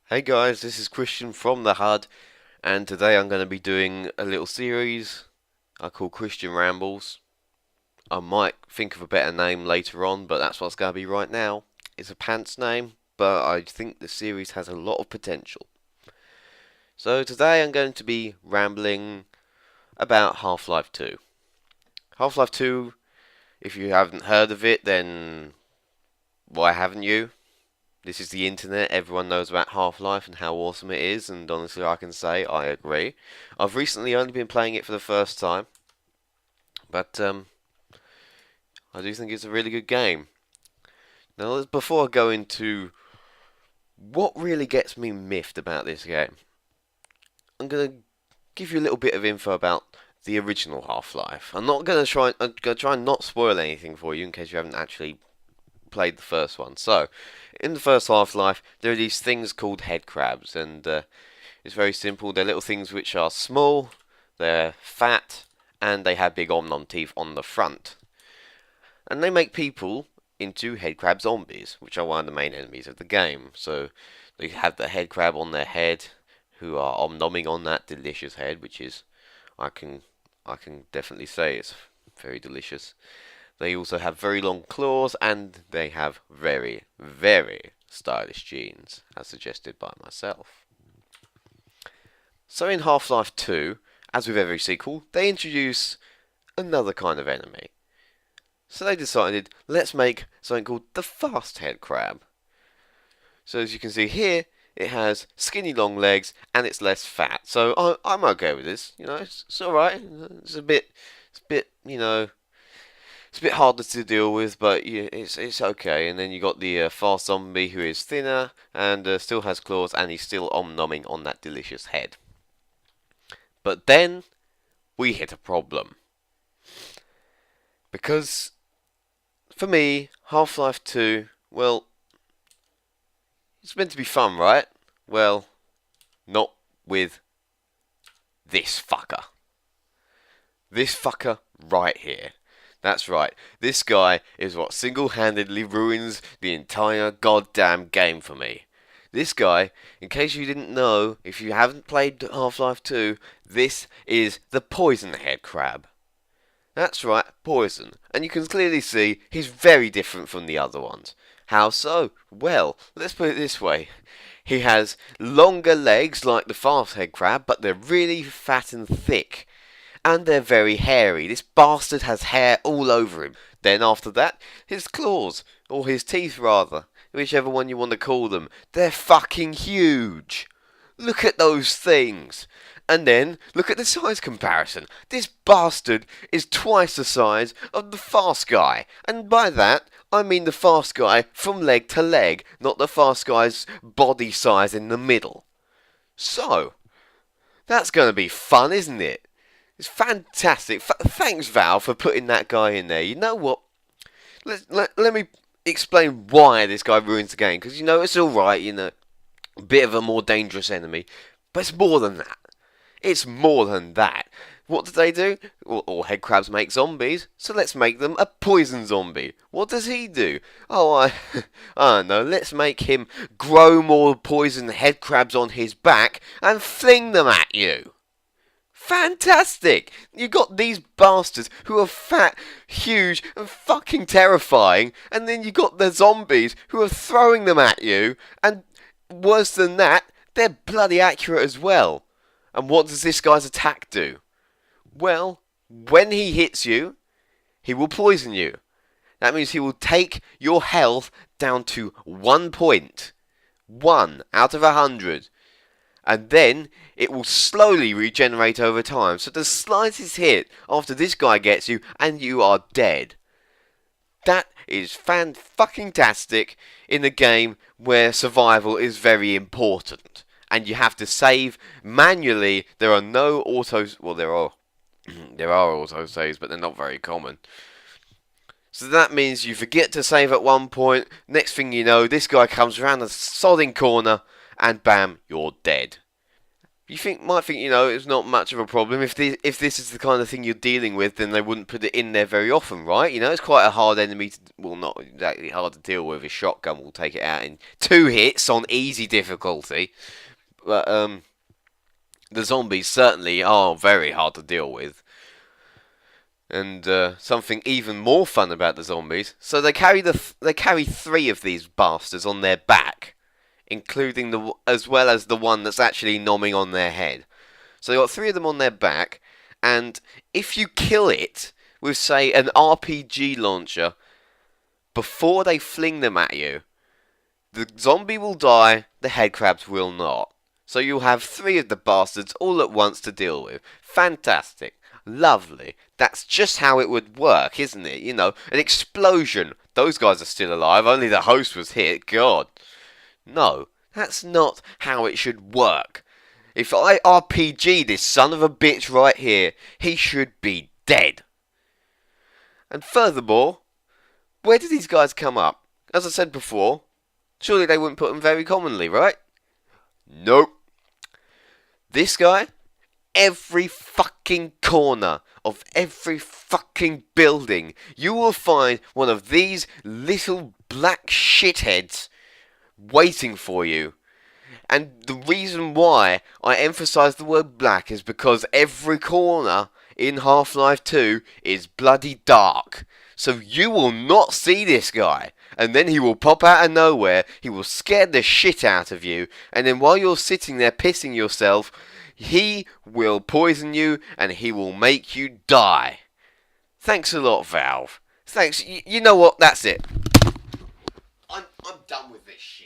Hey guys, this is Christian from the HUD, and today I'm going to be doing a little series I call Christian Rambles. I might think of a better name later on, but that's what's going to be right now. It's a pants name, but I think the series has a lot of potential. So today I'm going to be rambling about Half-Life 2. Half-Life 2, if you haven't heard of it, then why haven't you? This is the internet, everyone knows about Half-Life and how awesome it is, and honestly I can say I agree. I've recently only been playing it for the first time, but I do think it's a really good game. Now, before I go into what really gets me miffed about this game, I'm going to give you a little bit of info about the original Half-Life. I'm going to try and not spoil anything for you in case you haven't actually played the first one. So, in the first Half-Life, there are these things called Headcrabs, and it's very simple. They're little things which are small, they're fat, and they have big om-nom teeth on the front. And they make people into Headcrab zombies, which are one of the main enemies of the game. So, they have the Headcrab on their head, who are om-nomming on that delicious head, which is, I can definitely say it's very delicious. They also have very long claws, and they have very, very stylish jeans, as suggested by myself. So in Half-Life 2, as with every sequel, they introduce another kind of enemy. So they decided, let's make something called the Fast Head Crab. So as you can see here, it has skinny long legs, and it's less fat. So I'm okay with this, it's alright. It's a bit, it's a bit harder to deal with, but yeah, it's okay. And then you got the fast zombie who is thinner and still has claws, and he's still om-nomming on that delicious head. But then we hit a problem. Because for me, Half-Life 2, well, it's meant to be fun, right? Well, not with this fucker. This fucker right here. That's right, this guy is what single-handedly ruins the entire goddamn game for me. This guy, in case you didn't know, if you haven't played Half-Life 2, this is the Poison Head Crab. That's right, poison. And you can clearly see he's very different from the other ones. How so? Well, let's put it this way. He has longer legs like the Fast Head Crab, but they're really fat and thick. And they're very hairy. This bastard has hair all over him. Then after that, his claws, or his teeth rather, whichever one you want to call them, they're fucking huge. Look at those things. And then, look at the size comparison. This bastard is twice the size of the fast guy. And by that, I mean the fast guy from leg to leg, not the fast guy's body size in the middle. So, that's going to be fun, isn't it? It's fantastic. Thanks, Val, for putting that guy in there. You know what? Let me explain why this guy ruins the game. Because, it's alright, a bit of a more dangerous enemy. But it's more than that. It's more than that. What did they do? Well, all headcrabs make zombies, so let's make them a poison zombie. What does he do? I don't know. Let's make him grow more poison headcrabs on his back and fling them at you. Fantastic! You got these bastards who are fat, huge, and fucking terrifying, and then you got the zombies who are throwing them at you, and worse than that, they're bloody accurate as well. And what does this guy's attack do? Well, when he hits you, he will poison you. That means he will take your health down to 1 point. 1 out of 100. And then it will slowly regenerate over time. So the slightest hit after this guy gets you, and you are dead. That is fan-fucking-tastic in a game where survival is very important. And you have to save manually. There are no autos. Well, there are auto saves, but they're not very common. So that means you forget to save at one point. Next thing you know, this guy comes around the sodding corner, and bam, you're dead. Might think, it's not much of a problem. If this is the kind of thing you're dealing with, then they wouldn't put it in there very often, right? It's quite a hard enemy to, well, not exactly hard to deal with. A shotgun will take it out in 2 hits on easy difficulty. But the zombies certainly are very hard to deal with. And something even more fun about the zombies. So they carry 3 of these bastards on their back, including as well as the one that's actually nomming on their head. So they got 3 of them on their back, and if you kill it with, say, an RPG launcher before they fling them at you, the zombie will die, the headcrabs will not. So you'll have 3 of the bastards all at once to deal with. Fantastic. Lovely. That's just how it would work, isn't it? An explosion. Those guys are still alive, only the host was hit. God. No, that's not how it should work. If I RPG this son of a bitch right here, he should be dead. And furthermore, where did these guys come up? As I said before, surely they wouldn't put them very commonly, right? Nope. This guy, every fucking corner of every fucking building, you will find one of these little black shitheads waiting for you. And the reason why I emphasise the word black is because every corner in Half-Life 2 is bloody dark. So you will not see this guy. And then he will pop out of nowhere, he will scare the shit out of you, and then while you're sitting there pissing yourself, he will poison you and he will make you die. Thanks a lot, Valve. Thanks. You know what? That's it. I'm done with this shit.